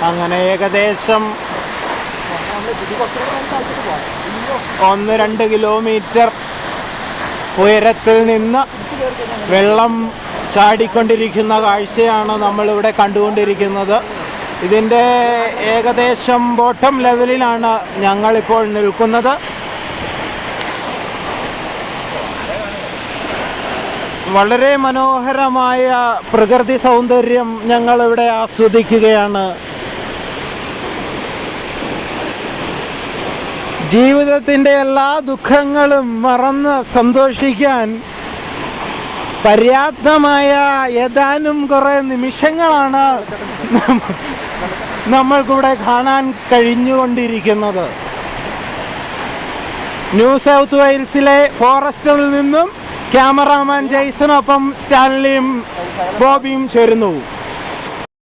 അങ്ങനെ ഏകദേശം 1-2 കിലോമീറ്റർ ഉയരത്തിൽ നിന്ന് വെള്ളം ചാടിക്കൊണ്ടിരിക്കുന്ന കാഴ്ചയാണ് നമ്മളിവിടെ കണ്ടുകൊണ്ടിരിക്കുന്നത്. ഇതിൻ്റെ ഏകദേശം ബോട്ടം ലെവലിലാണ് ഞങ്ങളിപ്പോൾ നിൽക്കുന്നത്. വളരെ മനോഹരമായ പ്രകൃതി സൗന്ദര്യം ഞങ്ങളിവിടെ ആസ്വദിക്കുകയാണ്. ജീവിതത്തിൻ്റെ എല്ലാ ദുഃഖങ്ങളും മറന്ന് സന്തോഷിക്കാൻ പര്യാപ്തമായ ഏതാനും കുറേ നിമിഷങ്ങളാണ് നമ്മൾക്കിവിടെ കാണാൻ കഴിഞ്ഞുകൊണ്ടിരിക്കുന്നത്. ന്യൂ സൗത്ത് വെയിൽസിലെ ഫോറസ്റ്റിൽ നിന്നും ക്യാമറാമാൻ ജെയ്സണൊപ്പം സ്റ്റാൻലിയും ബോബിയും ചേരുന്നു.